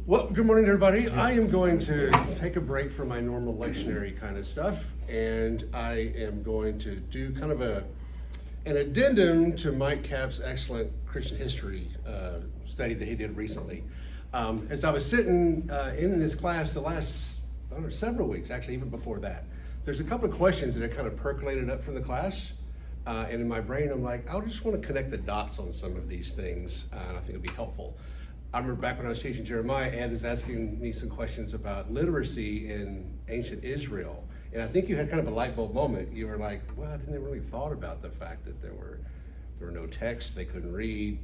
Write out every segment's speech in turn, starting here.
Well, good morning, everybody. I am going to take a break from my normal lectionary kind of stuff, and I am going to do kind of an addendum to Mike Capp's excellent Christian history study that he did recently. As I was sitting in this class the last several weeks, actually even before that, there's a couple of questions that have kind of percolated up from the class, and in my brain I'm like, I just want to connect the dots on some of these things, and I think it'll be helpful. I remember back when I was teaching Jeremiah, Ed was asking me some questions about literacy in ancient Israel. And I think you had kind of a light bulb moment. You were like, well, I didn't really thought about the fact that there were no texts, they couldn't read,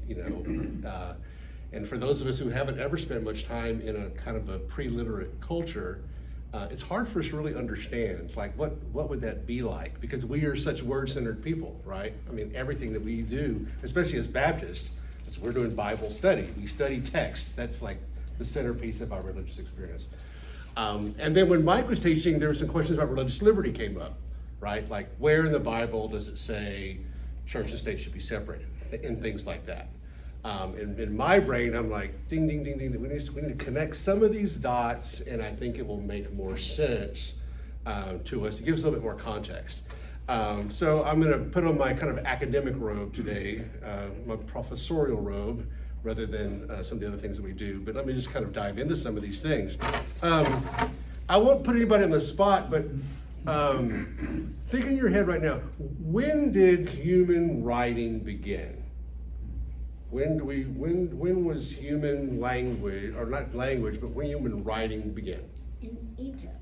and for those of us who haven't ever spent much time in a kind of a pre-literate culture, it's hard for us to really understand, like, what would that be like? Because we are such word-centered people, right? I mean, everything that we do, especially as Baptists, so we're doing Bible study. We study text. That's like the centerpiece of our religious experience. And then when Mike was teaching, there were some questions about religious liberty came up, right? Like, where in the Bible does it say church and state should be separated, and things like that. And in my brain, I'm like, ding, ding, ding, ding. We need to connect some of these dots, and I think it will make more sense to us. It gives us a little bit more context. So I'm going to put on my kind of academic robe today, my professorial robe, rather than some of the other things that we do. But let me just kind of dive into some of these things. I won't put anybody on the spot, but think in your head right now, when did human writing begin? When was human language, or not language, but when human writing began? In Egypt.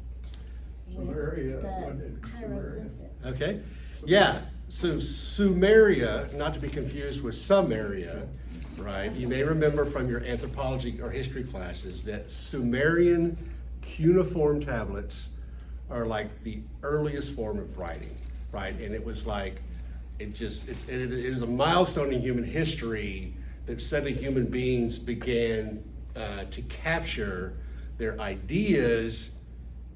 Sumeria. Okay, yeah, so Sumeria, not to be confused with Samaria, right? You may remember from your anthropology or history classes that Sumerian cuneiform tablets are like the earliest form of writing, right? And it was like, it is a milestone in human history that suddenly human beings began to capture their ideas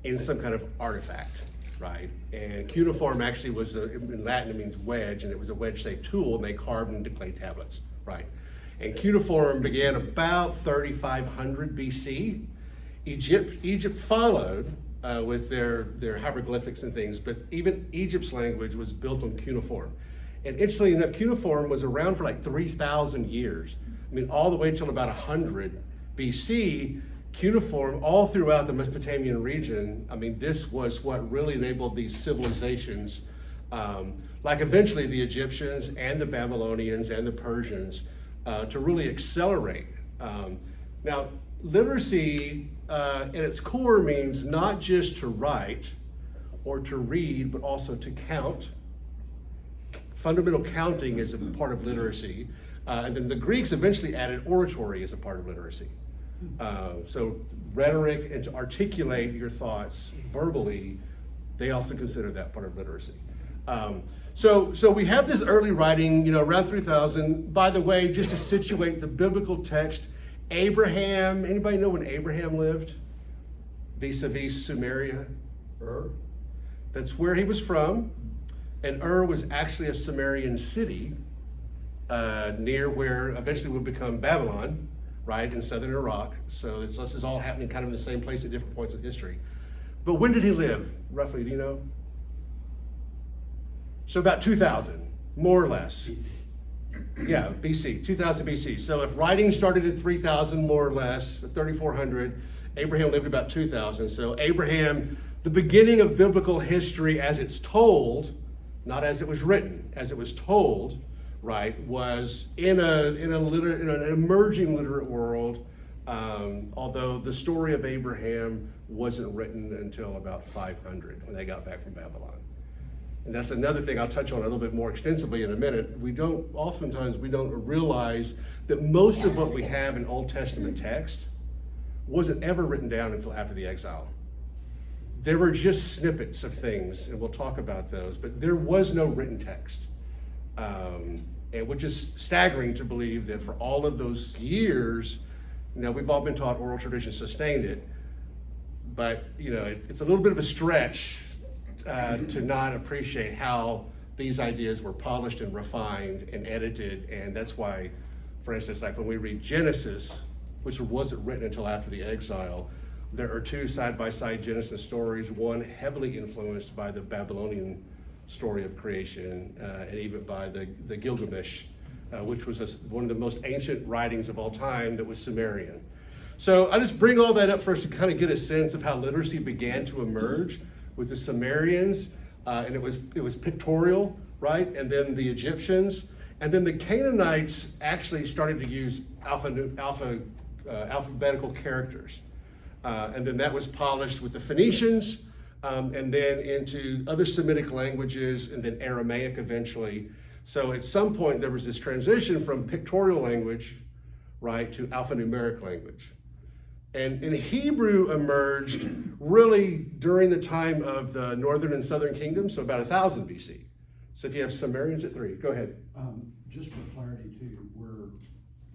in some kind of artifact, right? And cuneiform actually was, in Latin it means wedge, and it was a wedge-shaped tool, and they carved into clay tablets, right? And cuneiform began about 3,500 BC. Egypt followed with their hieroglyphics and things, but even Egypt's language was built on cuneiform. And interestingly enough, cuneiform was around for like 3,000 years. I mean, all the way till about 100 BC, cuneiform all throughout the Mesopotamian region. I mean, this was what really enabled these civilizations, like eventually the Egyptians and the Babylonians and the Persians, to really accelerate. Now, literacy at its core means not just to write or to read, but also to count. Fundamental counting is a part of literacy. And then the Greeks eventually added oratory as a part of literacy. So rhetoric and to articulate your thoughts verbally, they also consider that part of literacy. So we have this early writing, around 3000. By the way, just to situate the biblical text, Abraham, anybody know when Abraham lived? Vis-a-vis Sumeria? That's where he was from. And was actually a Sumerian city near where eventually would become Babylon, right, in southern Iraq. So this is all happening kind of in the same place at different points of history. But when did he live, roughly, do you know? So about 2000, more or less. Yeah, BC, 2000 BC. So if writing started at 3000, more or less, 3400, Abraham lived about 2000. So Abraham, the beginning of biblical history as it's told, not as it was written, as it was told, right, was in an emerging literate world, although the story of Abraham wasn't written until about 500 when they got back from Babylon. And that's another thing I'll touch on a little bit more extensively in a minute. Oftentimes we don't realize that most of what we have in Old Testament text wasn't ever written down until after the exile. There were just snippets of things, and we'll talk about those, but there was no written text. And which is staggering to believe that for all of those years, we've all been taught oral tradition sustained it, but it's a little bit of a stretch to not appreciate how these ideas were polished and refined and edited. And that's why, for instance, like when we read Genesis, which wasn't written until after the exile. There are two side-by-side Genesis stories, one heavily influenced by the Babylonian story of creation, and even by the Gilgamesh, which was one of the most ancient writings of all time that was Sumerian. So I just bring all that up first to kind of get a sense of how literacy began to emerge with the Sumerians, and it was pictorial, right? And then the Egyptians, and then the Canaanites actually started to use alphabetical characters. And then that was polished with the Phoenicians, and then into other Semitic languages, and then Aramaic eventually. So at some point there was this transition from pictorial language, right, to alphanumeric language. And Hebrew emerged really during the time of the northern and southern kingdoms, so about 1000 BC. So if you have Sumerians at 3, go ahead. Just for clarity too,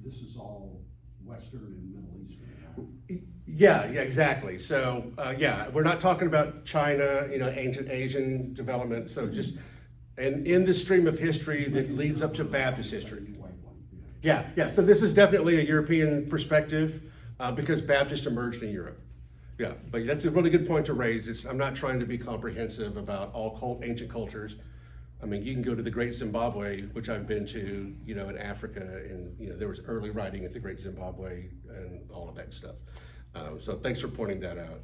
this is all Western and Middle Eastern, right? Yeah, exactly. So we're not talking about China, ancient Asian development. So just, and in the stream of history that leads up to Baptist history. Yeah. So this is definitely a European perspective because Baptist emerged in Europe. Yeah, but that's a really good point to raise. I'm not trying to be comprehensive about all ancient cultures. I mean, you can go to the Great Zimbabwe, which I've been to, in Africa, and there was early writing at the Great Zimbabwe and all of that stuff. So thanks for pointing that out.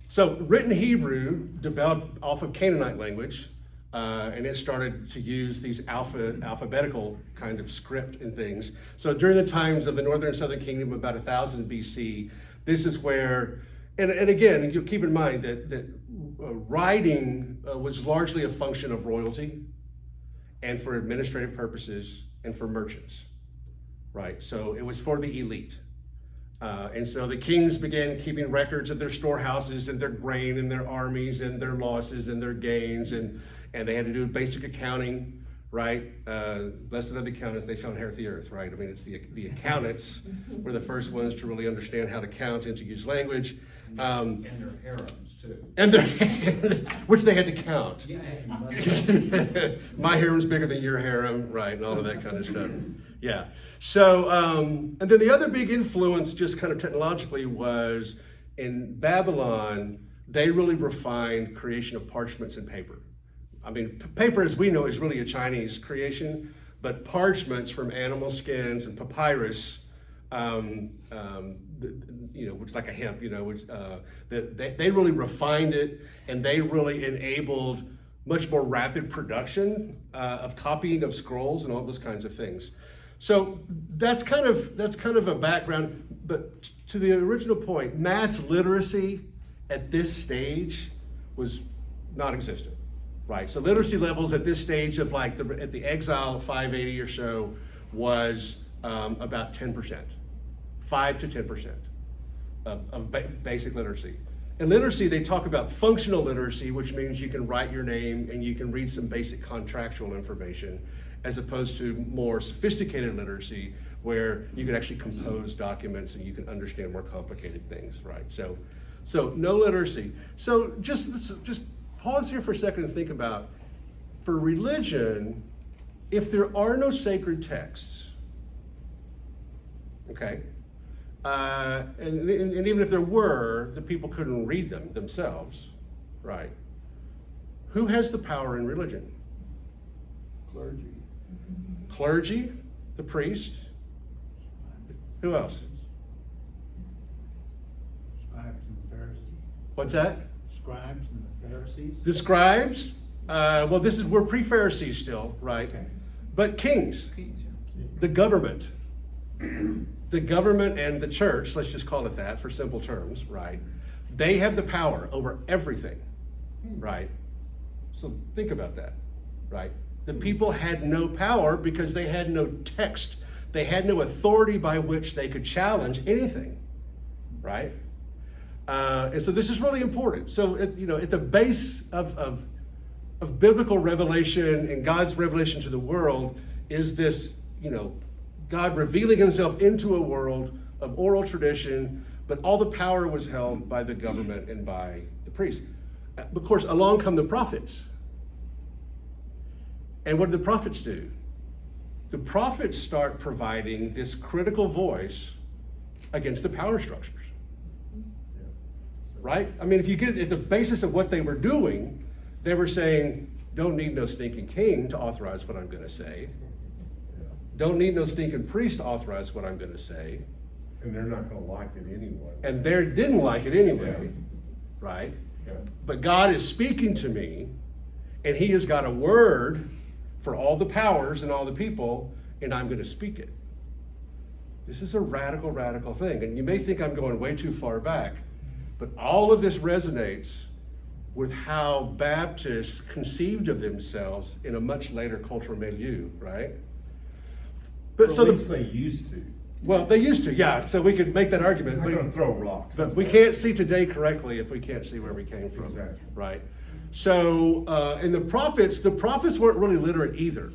So written Hebrew developed off of Canaanite language, and it started to use these alphabetical kind of script and things. So during the times of the Northern and Southern Kingdom, about 1000 BC, this is where, and again, you keep in mind that writing was largely a function of royalty and for administrative purposes and for merchants, right? So it was for the elite. And so the kings began keeping records of their storehouses and their grain and their armies and their losses and their gains, and they had to do basic accounting, right? Blessed are the accountants, they shall inherit the earth, right? I mean, it's the accountants were the first ones to really understand how to count and to use language. And their harems too. And which they had to count. Yeah. My harem's bigger than your harem, right? And all of that kind of stuff. Yeah. So, and then the other big influence, just kind of technologically, was in Babylon. They really refined creation of parchments and paper. I mean, paper, as we know, is really a Chinese creation, but parchments from animal skins and papyrus, which is like a hemp, which they really refined it, and they really enabled much more rapid production of copying of scrolls and all those kinds of things. So that's kind of a background. But to the original point, mass literacy at this stage was non-existent, right? So literacy levels at this stage of at the exile 580 or so was about 10%, 5 to 10% of basic literacy. In literacy, they talk about functional literacy, which means you can write your name and you can read some basic contractual information, as opposed to more sophisticated literacy, where you can actually compose documents and you can understand more complicated things, right? So no literacy. So let's just pause here for a second and think about, for religion, if there are no sacred texts, okay, and even if there were, the people couldn't read them themselves, right? Who has the power in religion? Clergy, the priest. Who else? Scribes and the Pharisees. What's that? Scribes and the Pharisees. The scribes. We're pre-Pharisees still, right? Okay. But kings, the government. The government and the church, let's just call it that for simple terms, right? They have the power over everything, right? So think about that, right? The people had no power because they had no text. They had no authority by which they could challenge anything, right? And so this is really important. So, at the base of biblical revelation and God's revelation to the world is this, God revealing himself into a world of oral tradition, but all the power was held by the government and by the priests. Of course, along come the prophets. And what did the prophets do? the prophets start providing this critical voice against the power structures. Right? I mean, if you get at the basis of what they were doing, they were saying, don't need no stinking king to authorize what I'm going to say. Don't need no stinking priest to authorize what I'm going to say. And they're not gonna like it anyway. And they didn't like it anyway, right? Yeah. But God is speaking to me, and He has got a word for all the powers and all the people, and I'm going to speak it. This is a radical, radical thing. And you may think I'm going way too far back, but all of this resonates with how Baptists conceived of themselves in a much later cultural milieu, right? But Or so at least they used to. well, they used to, yeah. So we could make that argument. They're gonna throw rocks. But we can't see today correctly if we can't see where we came from, Exactly. right? So, and the prophets weren't really literate either,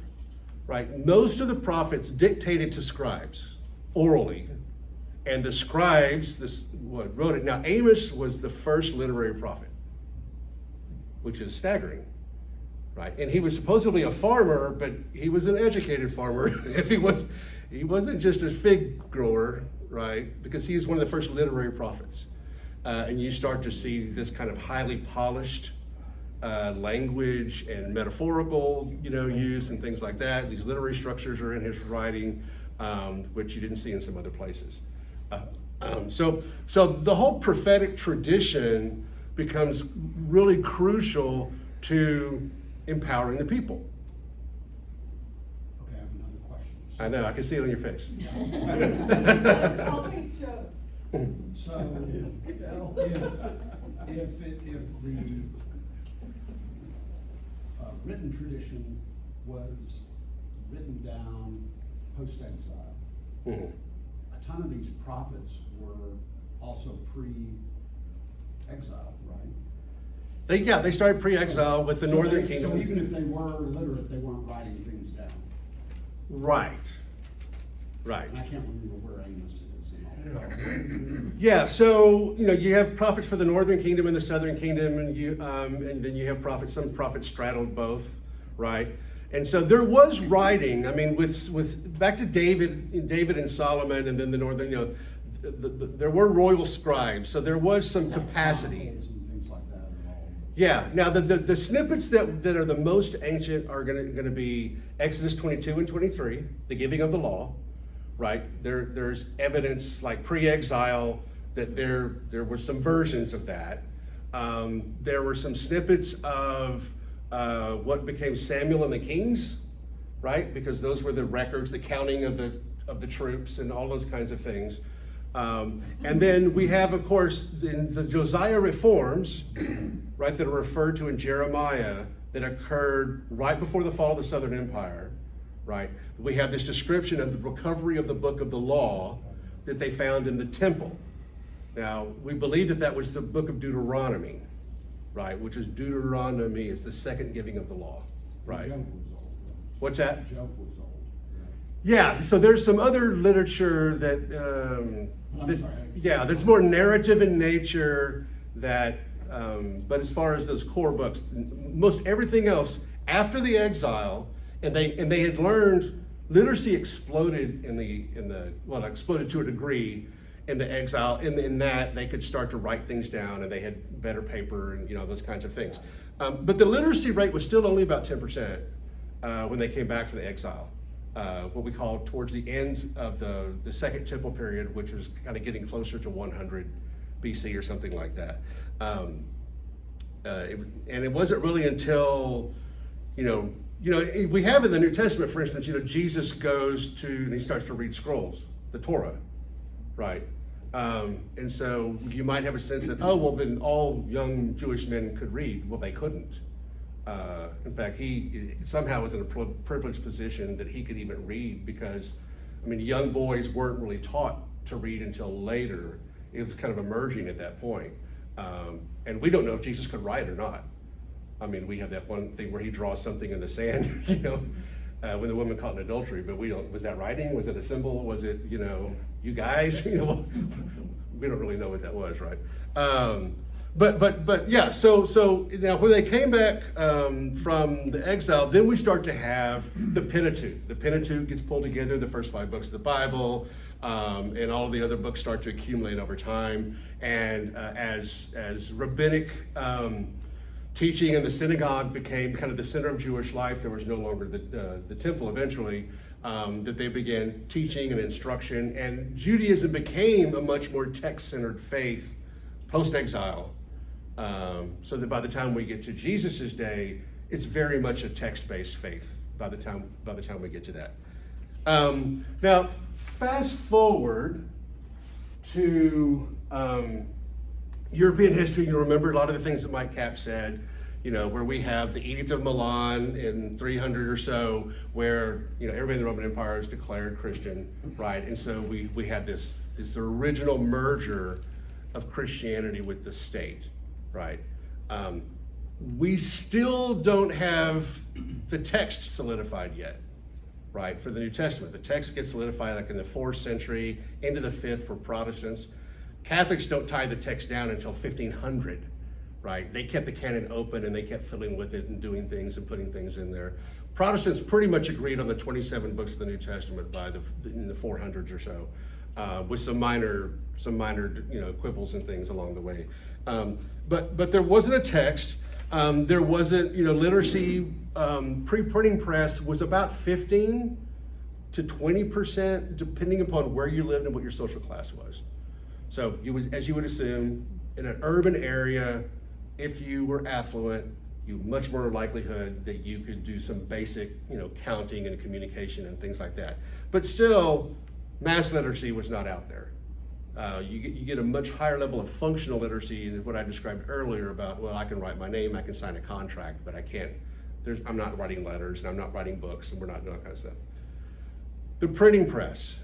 right? Most of the prophets dictated to scribes orally, and the scribes wrote it. Now, Amos was the first literary prophet, which is staggering, right? And he was supposedly a farmer, but he was an educated farmer. If he wasn't just a fig grower, right? Because he's one of the first literary prophets. And you start to see this kind of highly polished language and metaphorical, use and things like that. These literary structures are in his writing, which you didn't see in some other places. So the whole prophetic tradition becomes really crucial to empowering the people. Okay, I have another question. I know, I can see it on your face. That's always show. So, if the written tradition was written down post-exile, Mhm. a ton of these prophets were also pre-exile, right? They started pre-exile with the Northern So Kingdom. even if they were literate, they weren't writing things down. Right. Right. And I can't remember where Amos is and all that. Yeah, so you have prophets for the Northern Kingdom and the Southern Kingdom, and then you have prophets. Some prophets straddled both, right? And so there was writing. I mean, with back to David and Solomon, and then the Northern. There were royal scribes, so there was some capacity. And things like that are all. Yeah. Now the snippets that are the most ancient are going to be Exodus 22 and 23, the giving of the law. Right, there's evidence like pre-exile that there were some versions of that. There were some snippets of what became Samuel and the Kings, right? Because those were the records, the counting of the troops and all those kinds of things. And then we have, of course, the Josiah reforms, right, that are referred to in Jeremiah that occurred right before the fall of the Southern Empire. Right, we have this description of the recovery of the book of the law that they found in the temple. Now, we believe that was the book of Deuteronomy, right, which is Deuteronomy is the second giving of the law, right? Job was old. What's that? Job was old. Yeah, so there's some other literature that, that's more narrative in nature but as far as those core books, most everything else after the exile. And they had learned literacy exploded exploded to a degree in the exile. In that they could start to write things down, and they had better paper and those kinds of things. But the literacy rate was still only about 10% when they came back from the exile. What we call towards the end of the Second Temple period, which was kind of getting closer to 100 BC or something like that. And it wasn't really until we have in the New Testament, for instance, Jesus goes to, and he starts to read scrolls, the Torah, right? And so you might have a sense that, then all young Jewish men could read. Well, they couldn't. In fact, he somehow was in a privileged position that he could even read because, young boys weren't really taught to read until later. It was kind of emerging at that point. And we don't know if Jesus could write or not. We have that one thing where he draws something in the sand, when the woman caught in adultery, but we don't, was that writing? Was it a symbol? Was it, you guys? We don't really know what that was, right? But yeah, so now when they came back from the exile, then we start to have the Pentateuch. The Pentateuch gets pulled together, the first 5 books of the Bible, and all of the other books start to accumulate over time. And as rabbinic teaching in the synagogue became kind of the center of Jewish life, there was no longer the temple eventually, that they began teaching and instruction, and Judaism became a much more text-centered faith post-exile. So that by the time we get to Jesus's day, it's very much a text-based faith by the time we get to that. Now, fast forward to European history. You remember a lot of the things that Mike Cap said, where we have the Edict of Milan in 300 or so, where everybody in the Roman Empire is declared Christian, right? And so we have this original merger of Christianity with the state, right? We still don't have the text solidified yet, right? For the New Testament, the text gets solidified like in the 4th century into the 5th for Protestants. Catholics don't tie the text down until 1500, right? They kept the canon open and they kept filling with it and doing things and putting things in there. Protestants pretty much agreed on the 27 books of the New Testament in the 400s or so, with some minor quibbles and things along the way. But there wasn't a text. There wasn't, literacy. Pre-printing press was about 15 to 20%, depending upon where you lived and what your social class was. So as you would assume, in an urban area, if you were affluent, you much more likelihood that you could do some basic, counting and communication and things like that. But still, mass literacy was not out there. You get a much higher level of functional literacy than what I described earlier about, well, I can write my name, I can sign a contract, but I can't. I'm not writing letters, and I'm not writing books, and we're not doing that kind of stuff. The printing press.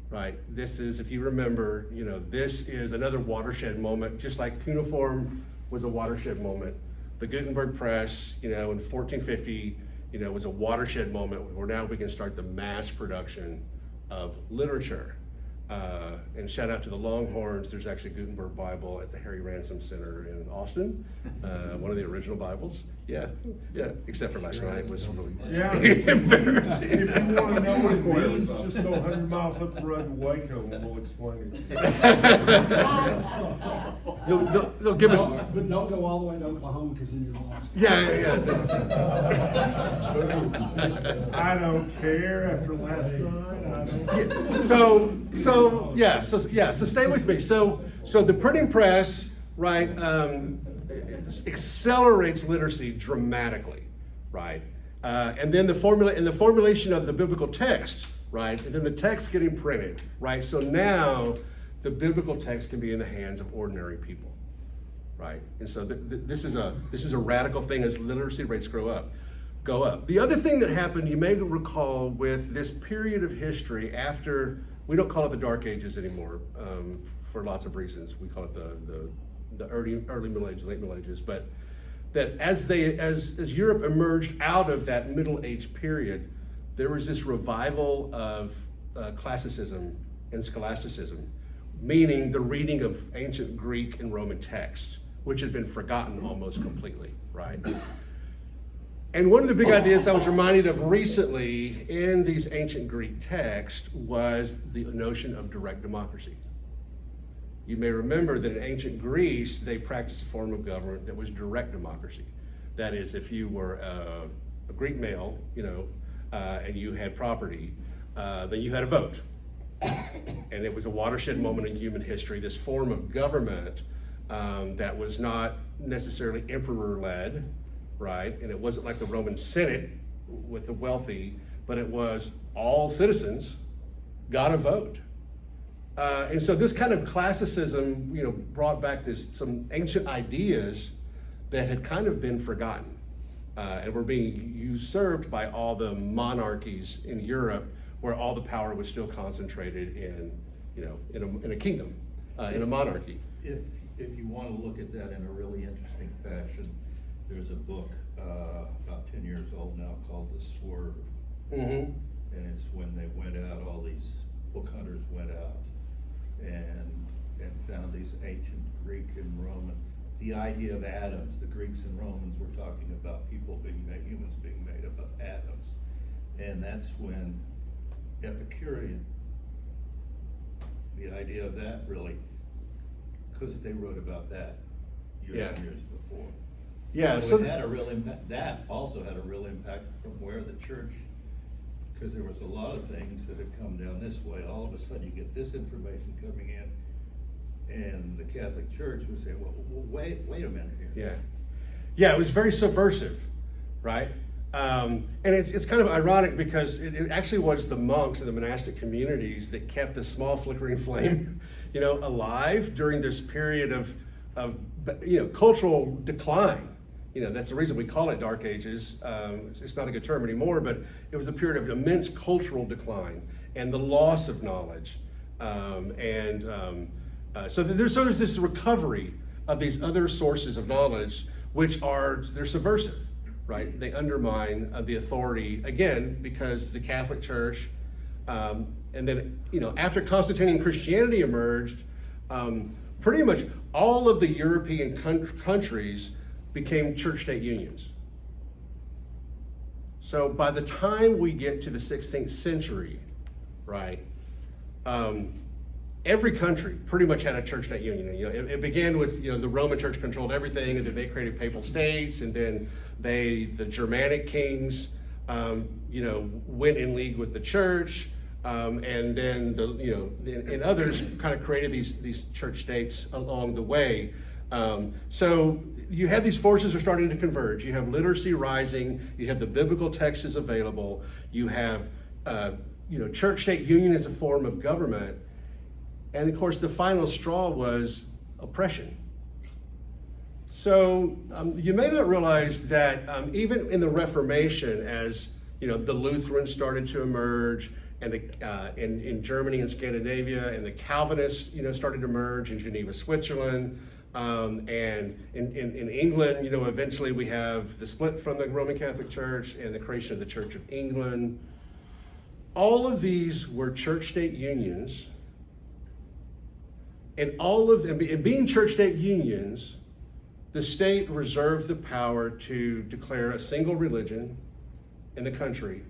Right, this is, if you remember, this is another watershed moment, just like cuneiform was a watershed moment. The Gutenberg press, in 1450, was a watershed moment where now we can start the mass production of literature. And shout out to the Longhorns. There's actually a Gutenberg Bible at the Harry Ransom Center in Austin, one of the original Bibles. Yeah, except for last night, it was really embarrassing. If you want to know what it means, just go 100 miles up the road to Waco and we'll explain it to you. They'll give us. But don't go all the way to Oklahoma, because then you're lost. Yeah. I don't care after last night. I don't care. So stay with me. So the printing press, right, accelerates literacy dramatically, right? And then the formulation of the biblical text, right? And then the text getting printed, right? So now the biblical text can be in the hands of ordinary people, right? And so this is a radical thing as literacy rates go up. The other thing that happened, you may recall, with this period of history after, we don't call it the Dark Ages anymore, for lots of reasons. We call it the early Middle Ages, late Middle Ages. But that as Europe emerged out of that Middle Age period, there was this revival of classicism and scholasticism, meaning the reading of ancient Greek and Roman texts, which had been forgotten almost completely, right? And one of the big ideas I was reminded of recently in these ancient Greek texts was the notion of direct democracy. You may remember that in ancient Greece, they practiced a form of government that was direct democracy. That is, if you were a Greek male, and you had property, then you had a vote. And it was a watershed moment in human history, this form of government that was not necessarily emperor-led, right? And it wasn't like the Roman Senate with the wealthy, but it was all citizens got a vote. And so this kind of classicism, brought back some ancient ideas that had kind of been forgotten, and were being usurped by all the monarchies in Europe, where all the power was still concentrated in a kingdom, in a monarchy. If you want to look at that in a really interesting fashion, there's a book about 10 years old now called The Swerve. Mm-hmm. And it's when they went out, all these book hunters went out and found these ancient Greek and Roman the idea of atoms. The Greeks and Romans were talking about people being made, humans being made up of atoms. And that's when Epicurean, the idea of that really, because they wrote about that years and Yeah. years before. Yeah, So so, it had a real impact, that also had a real impact from where the church, because there was a lot of things that had come down this way. All of a sudden, you get this information coming in, and the Catholic Church would say, well, wait a minute here. yeah. Yeah, it was very subversive, right? And it's kind of ironic because it actually was the monks and the monastic communities that kept the small flickering flame, alive during this period of cultural decline. That's the reason we call it Dark Ages. It's not a good term anymore, but it was a period of immense cultural decline and the loss of knowledge. So there's this recovery of these other sources of knowledge, which they're subversive, right? They undermine the authority, again, because the Catholic Church, and then, after Constantinian Christianity emerged, pretty much all of the European countries became church-state unions. So by the time we get to the 16th century, right, every country pretty much had a church-state union. It began with, the Roman Church controlled everything, and then they created papal states, and then the Germanic kings, went in league with the church, and then and others kind of created these church states along the way. So you have these forces are starting to converge. You have literacy rising. You have the biblical text is available. You have, church-state union as a form of government. And of course, the final straw was oppression. So you may not realize that even in the Reformation, as the Lutherans started to emerge, and in Germany and Scandinavia, and the Calvinists started to emerge in Geneva, Switzerland, and in England, eventually we have the split from the Roman Catholic Church and the creation of the Church of England. All of these were church-state unions. And all of them, and being church-state unions, the state reserved the power to declare a single religion in the country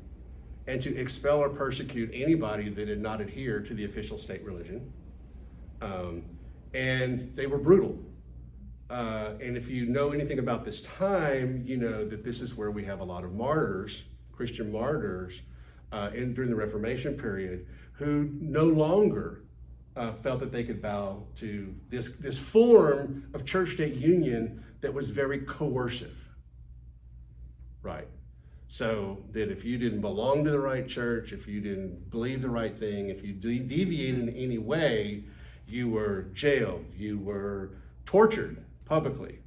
and to expel or persecute anybody that did not adhere to the official state religion. And they were brutal. And if you know anything about this time, you know that this is where we have a lot of martyrs, Christian martyrs, during the Reformation period, who no longer felt that they could bow to this form of church-state union that was very coercive, right? So that if you didn't belong to the right church, if you didn't believe the right thing, if you deviated in any way, you were jailed, you were tortured publicly,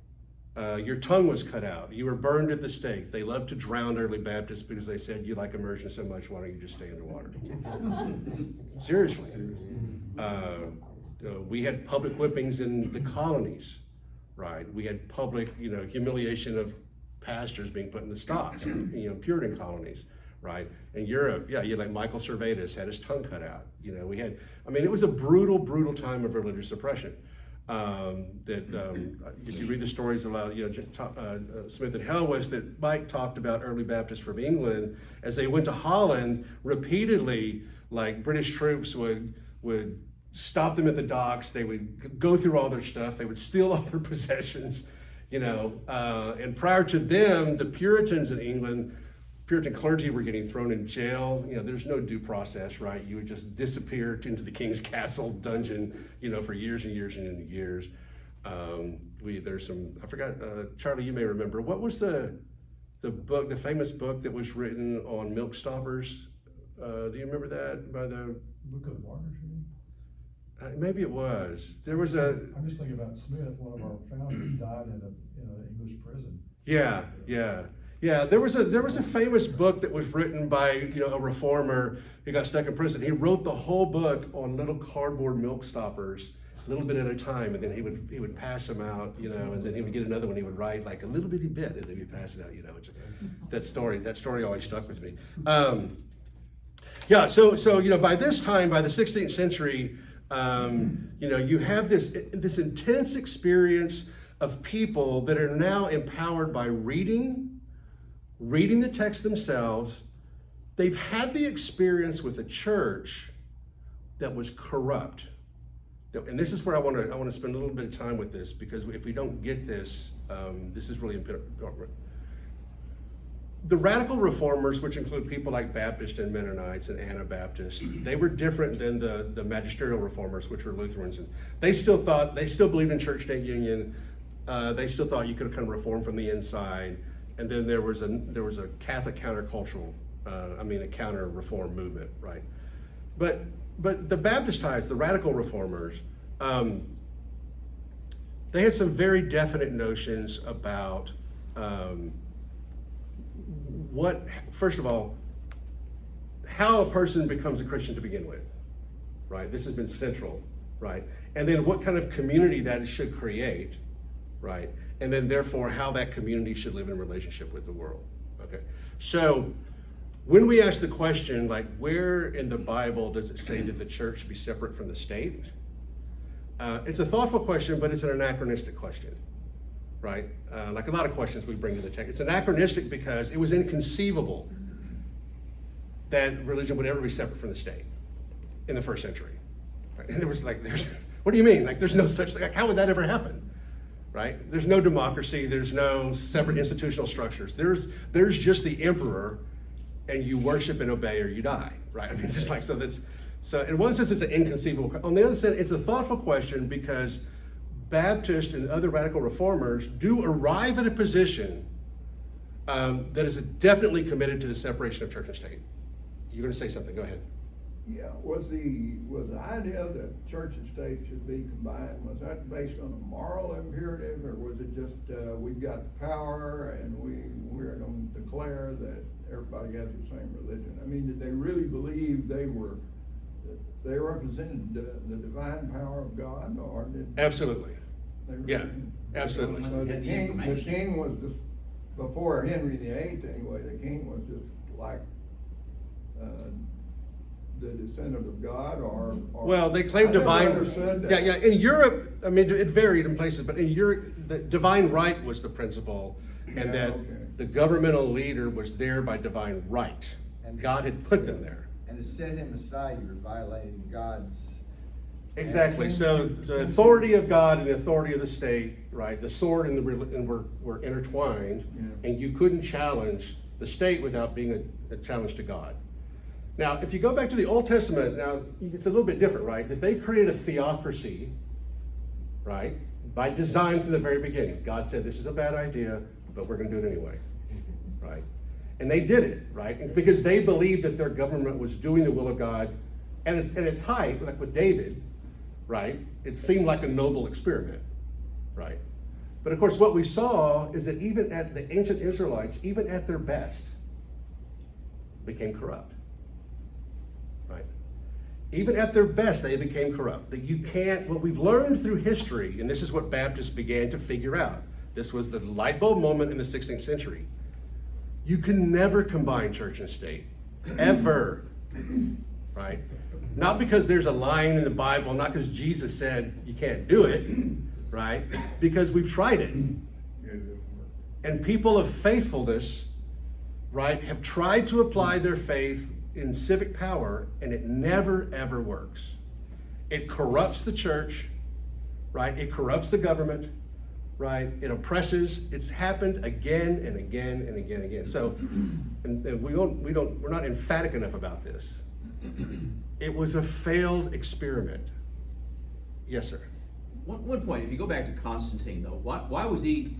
your tongue was cut out, you were burned at the stake. They loved to drown early Baptists because they said, you like immersion so much, why don't you just stay underwater? Seriously. We had public whippings in the colonies, right? We had public, humiliation of pastors being put in the stocks, Puritan colonies, right? In Europe, you like Michael Servetus had his tongue cut out. It was a brutal, brutal time of religious oppression. If you read the stories about, Smith and Hellwist, that Mike talked about early Baptists from England, as they went to Holland, repeatedly, like British troops would stop them at the docks, they would go through all their stuff, they would steal all their possessions, and prior to them, the Puritans in England, Puritan clergy were getting thrown in jail. There's no due process, right? You would just disappear into the king's castle dungeon, for years and years and years. There's some, I forgot, Charlie, you may remember, what was the book, the famous book that was written on milk stoppers? Do you remember that by the Book of Martyrs, you mean? Maybe it was. There was a. I'm just thinking about Smith, one of our founders, died in an English prison. Yeah. There was a famous book that was written by a reformer who got stuck in prison. He wrote the whole book on little cardboard milk stoppers, a little bit at a time, and then he would pass them out, and then he would get another one. He would write like a little bitty bit, and then he'd pass it out, That story always stuck with me. So by this time, by the 16th century, you have this intense experience of people that are now empowered by reading the text themselves. They've had the experience with a church that was corrupt. And this is where I want to spend a little bit of time with this, because if we don't get this, this is really important. The radical reformers, which include people like Baptists and Mennonites and Anabaptists, they were different than the magisterial reformers, which were Lutherans. And they still believed in church-state union. They still thought you could kind of reform from the inside. And then there was a Catholic countercultural, a counter-reform movement, right? But the Baptists, the radical reformers, they had some very definite notions about first of all, how a person becomes a Christian to begin with, right? This has been central, right? And then what kind of community that it should create, right? And then therefore how that community should live in relationship with the world, okay? So when we ask the question, like, where in the Bible does it say that the church be separate from the state? It's a thoughtful question, but it's an anachronistic question, right? Like a lot of questions we bring to the text. It's anachronistic because it was inconceivable that religion would ever be separate from the state in the first century. Right? And what do you mean? Like, there's no such thing. Like, how would that ever happen? Right? There's no democracy. There's no separate institutional structures. There's just the emperor, and you worship and obey or you die, right? I mean, just like, so in one sense, it's an inconceivable. On the other side, it's a thoughtful question because Baptists and other radical reformers do arrive at a position that is definitely committed to the separation of church and state. You're going to say something, go ahead. Yeah, was the idea that church and state should be combined, was that based on a moral imperative, or was it just, we've got the power and we're going to declare that everybody has the same religion? I mean, did they really believe they represented the divine power of God, or did? Absolutely. They really, Yeah, absolutely. So the king was just, before Henry VIII anyway, the king was just like, the descendant of God, or well, they claim I never divine. understood that. Yeah. In Europe, I mean, it varied in places, but in Europe, the divine right was the principle, and that the governmental leader was there by divine right. And God had put them there. And to set him aside, you're violating God's. Exactly. So the authority of God and the authority of the state, right? The sword and were intertwined, and you couldn't challenge the state without being a challenge to God. Now, if you go back to the Old Testament, now it's a little bit different, right? That they created a theocracy, right? By design from the very beginning. God said, this is a bad idea, but we're going to do it anyway, right? And they did it, right? Because they believed that their government was doing the will of God. And at its height, like with David, right? It seemed like a noble experiment, right? But of course, what we saw is that even at the ancient Israelites, even at their best, became corrupt. Right? Even at their best, they became corrupt. That you can't, what we've learned through history, and this is what Baptists began to figure out. This was the light bulb moment in the 16th century. You can never combine church and state, ever, right? Not because there's a line in the Bible, not because Jesus said you can't do it, right? Because we've tried it. And people of faithfulness, right, have tried to apply their faith in civic power, and it never, ever works. It corrupts the church, right? It corrupts the government, right? It oppresses. It's happened again and again and again and again. So, and we're not emphatic enough about this. It was a failed experiment. Yes, sir. One point, if you go back to Constantine, though, what was he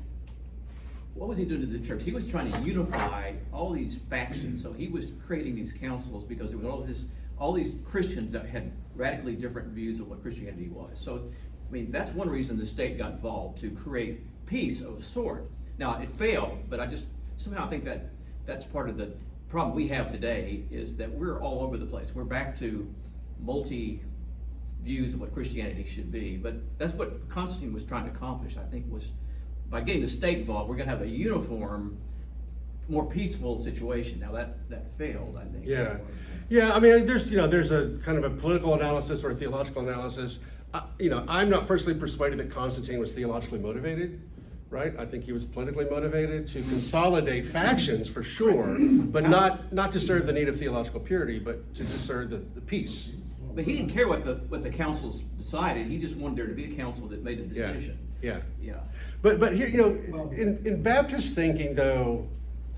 doing to the church? He was trying to unify all these factions. So he was creating these councils because there was all these Christians that had radically different views of what Christianity was. So, I mean, that's one reason the state got involved, to create peace of a sort. Now, it failed, but I think that's part of the problem we have today, is that we're all over the place. We're back to multi views of what Christianity should be. But that's what Constantine was trying to accomplish, I think, was by getting the state involved, we're going to have a uniform, more peaceful situation. Now that failed, I think. Yeah. I mean, there's a kind of a political analysis or a theological analysis I'm not personally persuaded that Constantine was theologically motivated, right? I think he was politically motivated to consolidate factions for sure, but not to serve the need of theological purity, but to serve the peace. But he didn't care what the councils decided. He just wanted there to be a council that made a decision. Yeah. Yeah. But here, in Baptist thinking though,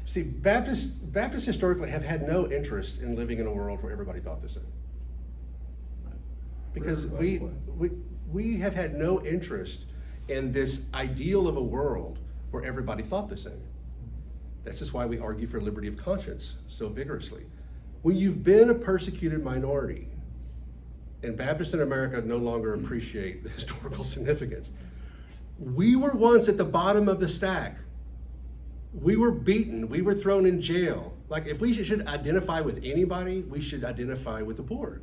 see, Baptists historically have had no interest in living in a world where everybody thought the same. Because we have had no interest in this ideal of a world where everybody thought the same. That's just why we argue for liberty of conscience so vigorously. When you've been a persecuted minority, and Baptists in America no longer appreciate the historical significance, we were once at the bottom of the stack. We were beaten, we were thrown in jail. Like, if we should identify with anybody, we should identify with the poor,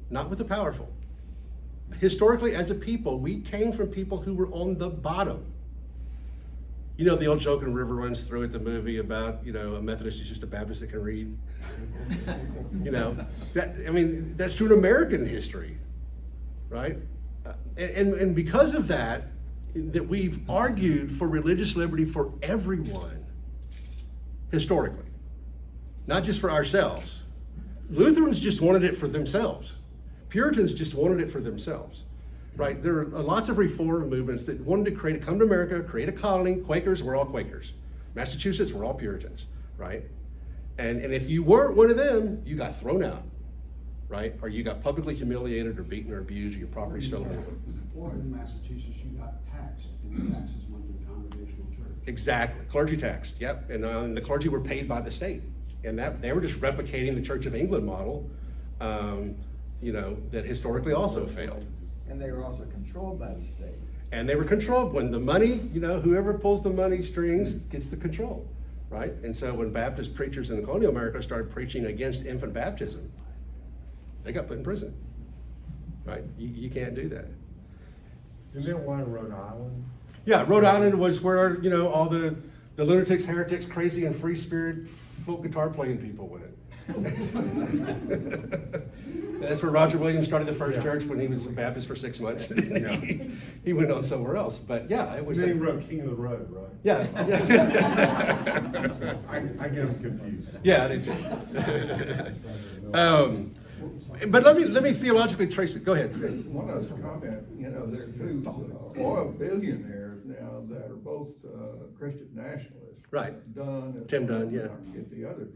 not with the powerful. Historically, as a people, we came from people who were on the bottom. You know the old joke in River runs through it, the movie about, a Methodist is just a Baptist that can read. That's true in American history, right? And because of that we've argued for religious liberty for everyone, historically, not just for ourselves. Lutherans just wanted it for themselves. Puritans just wanted it for themselves, right? There are lots of reform movements that wanted to come to America, create a colony. Quakers were all Quakers. Massachusetts were all Puritans, right? And if you weren't one of them, you got thrown out, right? Or you got publicly humiliated or beaten or abused, or your property stolen. Or in Massachusetts, you got taxed, and the taxes went to the Congregational Church. Exactly, clergy tax, yep. And the clergy were paid by the state. And that they were just replicating the Church of England model, that historically also failed. And they were also controlled by the state. And they were controlled. When the money, whoever pulls the money strings gets the control, right? And so when Baptist preachers in colonial America started preaching against infant baptism, they got put in prison, right? You can't do that. Isn't that why Rhode Island? Yeah, Rhode Island was where, all the lunatics, heretics, crazy and free spirit folk guitar playing people went. That's where Roger Williams started the first church when he was a Baptist for 6 months. He went on somewhere else, but yeah, it was. Then he wrote King of the Road, right? Yeah. I get them confused. Yeah, they do. But let me theologically trace it. Go ahead. One other comment, there are two oil billionaires now that are both Christian nationalists. Right. Tim Dunn, yeah. I forget the other.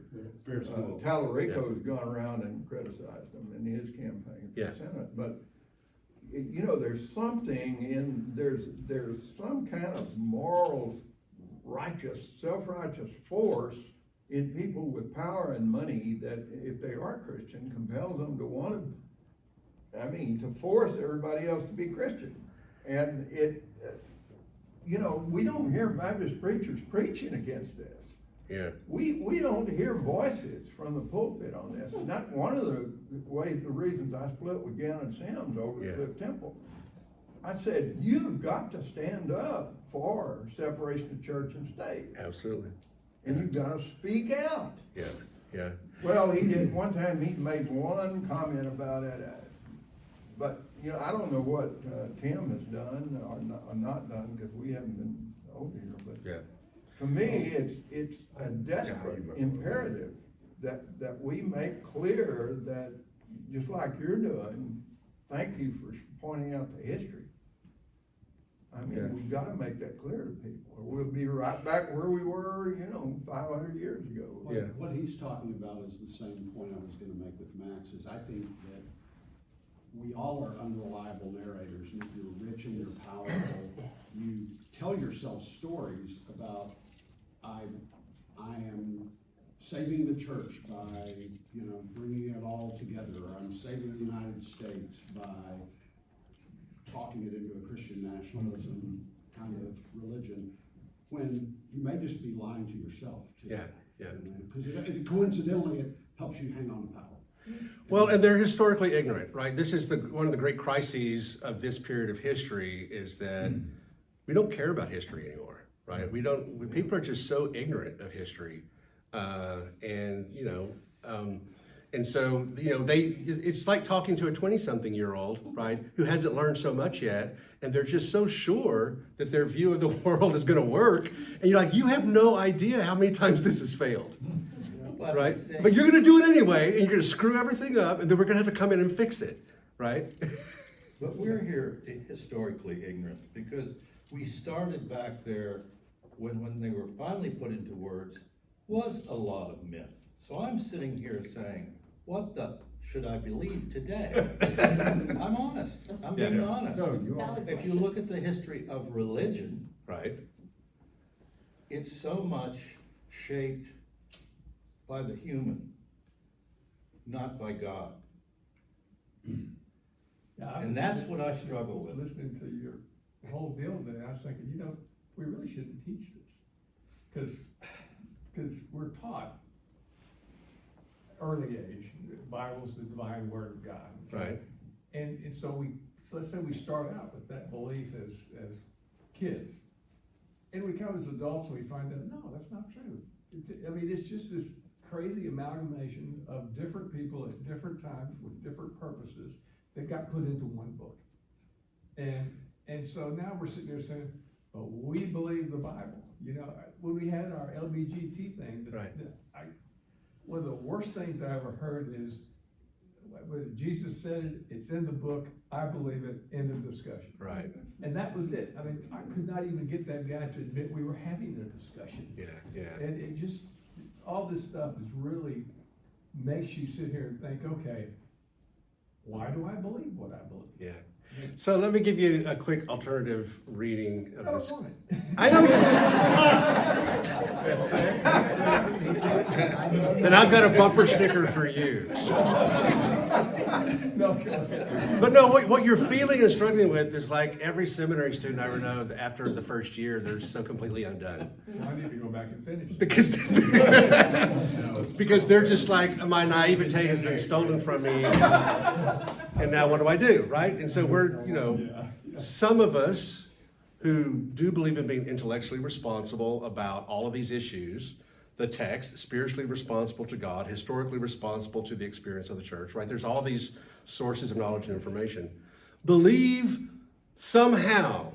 School. Tallarico's gone around and criticized them in his campaign for Yeah. Senate. But, there's something there's some kind of moral, self-righteous force in people with power and money that, if they are Christian, compels them to force everybody else to be Christian. And we don't hear Baptist preachers preaching against this. Yeah. We don't hear voices from the pulpit on this. And that's one of the reasons I split with Gannon Sims over at Cliff Temple. I said, you've got to stand up for separation of church and state. Absolutely. And you've got to speak out. Yeah. Well, he did, one time he made one comment about it, but, I don't know what Tim has done or not done, because we haven't been over here, but Yeah. to me, it's a desperate imperative that we make clear that, just like you're doing, thank you for pointing out the history. We've got to make that clear to people, or we'll be right back where we were, 500 years ago. What he's talking about is the same point I was gonna make with Max, is I think that we all are unreliable narrators, and if you're rich and you're powerful, you tell yourself stories about, I am saving the church by, bringing it all together, or I'm saving the United States by talking it into a Christian nationalism kind of religion, when you may just be lying to yourself too. Yeah. Because coincidentally, it helps you hang on to power. Well, and they're historically ignorant, right? This is one of the great crises of this period of history, is that we don't care about history anymore, right? People are just so ignorant of history. And so, it's like talking to a 20-something-year-old, right, who hasn't learned so much yet, and they're just so sure that their view of the world is gonna work, and you're like, you have no idea how many times this has failed, But right? I think- But you're gonna do it anyway, and you're gonna screw everything up, and then we're gonna have to come in and fix it, right? But we're here historically ignorant, because we started back there when they were finally put into words, was a lot of myth. So I'm sitting here saying, what the should I believe today? I'm honest, I'm being Yeah. honest. No, you are. Valid If you look at the history of religion, Right? it's so much shaped by the human, not by God. Yeah, And that's what I struggle with. Listening to your whole deal today, I was thinking, we really shouldn't teach this. Cause we're taught early age, the Bible's the divine word of God. Right. And so let's say we start out with that belief as kids. And we come as adults and we find out, no, that's not true. It's just this crazy amalgamation of different people at different times with different purposes that got put into one book. And so now we're sitting there saying, but we believe the Bible. When we had our LBGT thing, Right. one of the worst things I ever heard is, when Jesus said it, it's in the book, I believe it, end of discussion. Right. And that was it. I could not even get that guy to admit we were having a discussion. Yeah. And it just, all this stuff is really makes you sit here and think, okay, why do I believe what I believe? Yeah. So let me give you a quick alternative reading I of don't this. want it. I know. Then I've got a bumper sticker for you. No, go ahead. But no, what you're feeling and struggling with is like every seminary student I ever know, that after the first year, they're so completely undone. I need to go back and finish. Because they're just like, my naivete has been stolen from me, and now what do I do, right? And so we're, some of us who do believe in being intellectually responsible about all of these issues, the text, spiritually responsible to God, historically responsible to the experience of the church, right? There's all these sources of knowledge and information. Believe somehow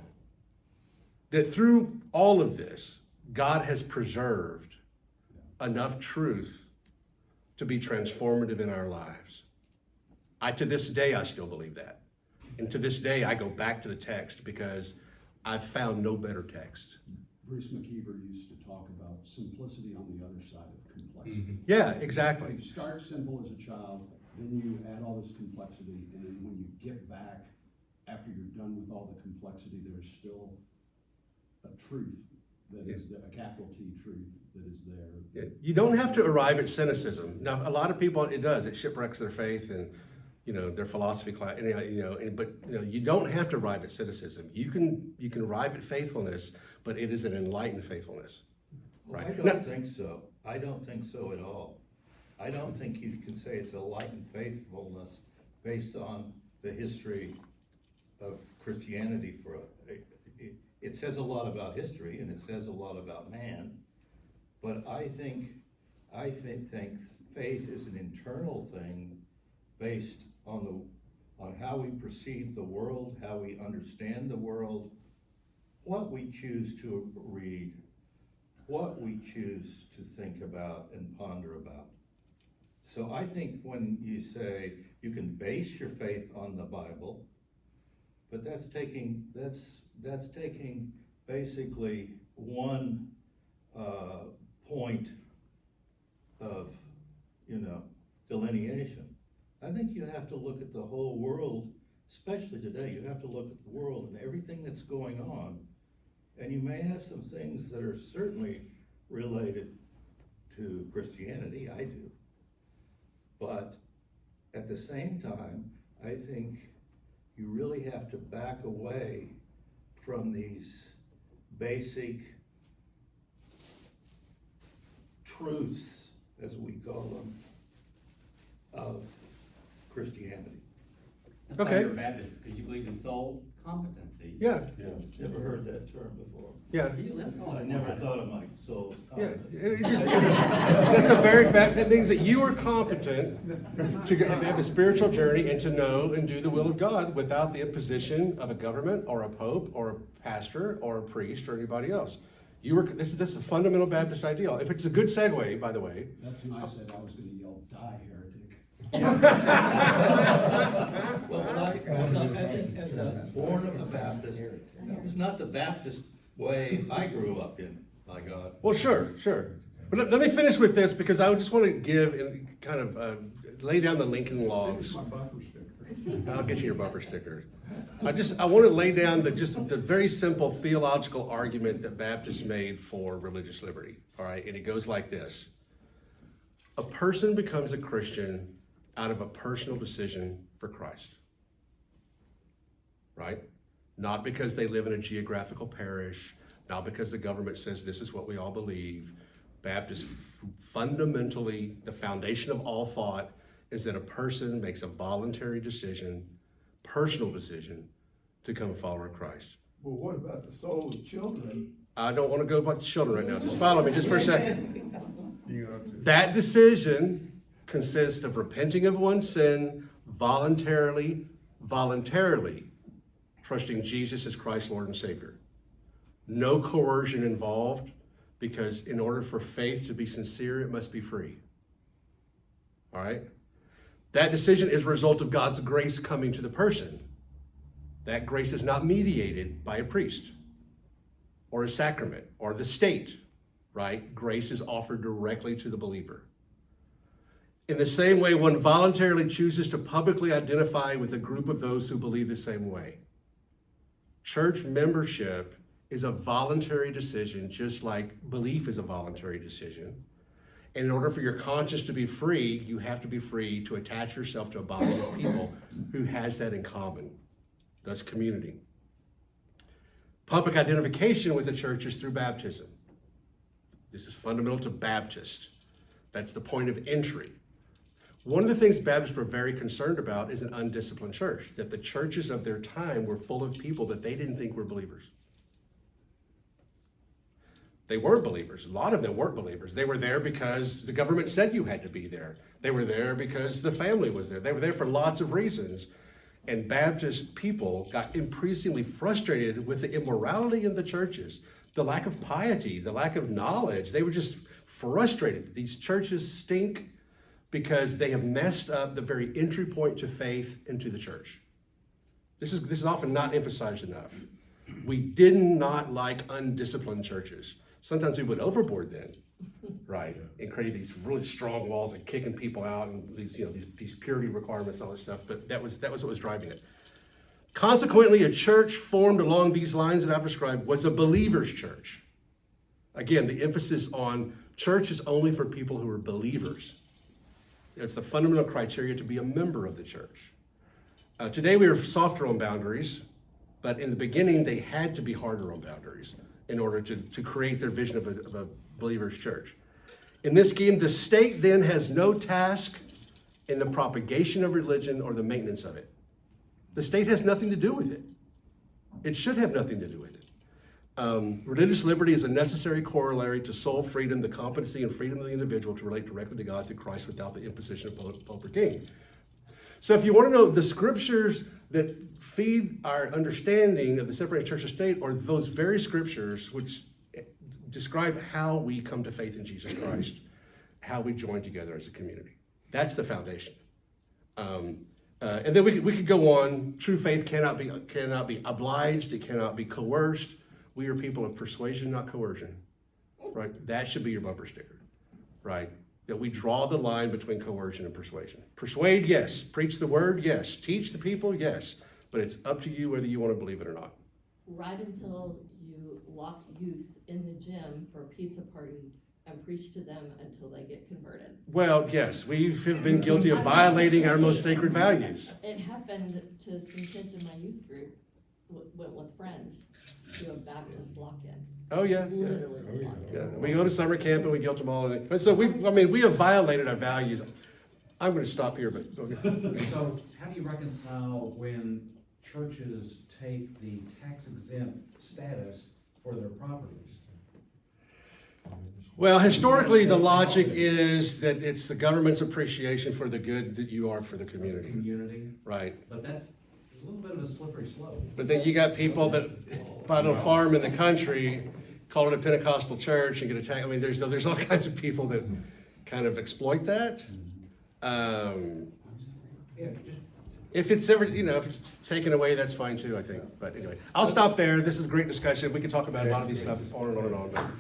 that through all of this, God has preserved enough truth to be transformative in our lives. To this day, I still believe that. And to this day, I go back to the text because I've found no better text. Bruce McKeever used to talk about simplicity on the other side of complexity. Yeah, exactly. You start simple as a child, then you add all this complexity, and then when you get back, after you're done with all the complexity, there's still a truth that is a capital T truth that is there. You don't have to arrive at cynicism. Now, a lot of people, it does. It shipwrecks their faith and, their philosophy class. But you don't have to arrive at cynicism. You can arrive at faithfulness, but it is an enlightened faithfulness. Well, Right. I don't think so. I don't think so at all. I don't think you can say it's a enlightened faithfulness based on the history of Christianity. It says a lot about history and it says a lot about man, but I think faith is an internal thing based on how we perceive the world, how we understand the world, what we choose to read, what we choose to think about and ponder about. So I think when you say you can base your faith on the Bible, but that's taking basically one point of delineation. I think you have to look at the whole world, especially today. You have to look at the world and everything that's going on, and you may have some things that are certainly related to Christianity. I do. But at the same time, I think you really have to back away from these basic truths, as we call them, of Christianity. That's why Okay. you're a Baptist, because you believe in soul competency. Yeah, Never heard that term before. yeah. I never thought of my soul as Yeah, competent. it just, that's a very bad, that means that you are competent to have a spiritual journey and to know and do the will of God without the imposition of a government or a pope or a pastor or a priest or anybody else. This is a fundamental Baptist ideal. If it's a good segue, by the way. That's when I said I was gonna yell, die heretic. Well, as a born of a Baptist, it's not the Baptist way I grew up in, by God. Well, sure. But let me finish with this because I just want to give and kind of lay down the Lincoln logs. My bumper sticker. I'll get you your bumper sticker. I want to lay down the very simple theological argument that Baptists made for religious liberty. All right, and it goes like this: a person becomes a Christian out of a personal decision for Christ. Right? Not because they live in a geographical parish, not because the government says this is what we all believe. Baptists fundamentally, the foundation of all thought is that a person makes a voluntary decision, personal decision, to become a follower of Christ. Well, what about the souls of children? I don't want to go about the children right now. Just follow me just for a second. You got to. That decision consists of repenting of one's sin voluntarily, trusting Jesus as Christ's Lord and Savior. No coercion involved, because in order for faith to be sincere, it must be free. All right? That decision is a result of God's grace coming to the person. That grace is not mediated by a priest or a sacrament or the state, right? Grace is offered directly to the believer. In the same way, one voluntarily chooses to publicly identify with a group of those who believe the same way. Church membership is a voluntary decision, just like belief is a voluntary decision. And in order for your conscience to be free, you have to be free to attach yourself to a body of people who has that in common, thus community. Public identification with the church is through baptism. This is fundamental to Baptist. That's the point of entry. One of the things Baptists were very concerned about is an undisciplined church, that the churches of their time were full of people that they didn't think were believers. They weren't believers. A lot of them weren't believers. They were there because the government said you had to be there. They were there because the family was there. They were there for lots of reasons. And Baptist people got increasingly frustrated with the immorality in the churches, the lack of piety, the lack of knowledge. They were just frustrated. These churches stink because they have messed up the very entry point to faith into the church. This is often not emphasized enough. We did not like undisciplined churches. Sometimes we went overboard then, right? And created these really strong walls and kicking people out and these purity requirements and all this stuff. But that was what was driving it. Consequently, a church formed along these lines that I've described was a believer's church. Again, the emphasis on church is only for people who are believers. It's the fundamental criteria to be a member of the church. Today we are softer on boundaries, but in the beginning they had to be harder on boundaries in order to create their vision of a believer's church. In this scheme, the state then has no task in the propagation of religion or the maintenance of it. The state has nothing to do with it. It should have nothing to do with it. Religious liberty is a necessary corollary to soul freedom, the competency and freedom of the individual to relate directly to God through Christ without the imposition of pope or king. So if you want to know the scriptures that feed our understanding of the separated church and state are those very scriptures which describe how we come to faith in Jesus Christ, how we join together as a community. That's the foundation. And then we could go on. True faith cannot be obliged. It cannot be coerced. We are people of persuasion, not coercion. Right? That should be your bumper sticker. Right? That we draw the line between coercion and persuasion. Persuade, yes. Preach the word, yes. Teach the people, yes. But it's up to you whether you want to believe it or not. Right until you lock youth in the gym for a pizza party and preach to them until they get converted. Well, yes, we have been guilty of violating our most sacred values. It happened to some kids in my youth group, went with friends to a Baptist lock-in. Oh, yeah. Literally lock-in. Yeah. We go to summer camp and we guilt them all. And so we have violated our values I'm gonna stop here, but, okay. So how do you reconcile when churches take the tax exempt status for their properties? Well, historically, the logic is that it's the government's appreciation for the good that you are for the community, Community, right? but that's a little bit of a slippery slope. But then you got people that bought a farm in the country, call it a Pentecostal church and get attacked. I mean, there's all kinds of people that kind of exploit that. Yeah, just If it's ever, if it's taken away, that's fine too, I think. But anyway, I'll stop there. This is great discussion. We can talk about a lot of these stuff on and on and on. but-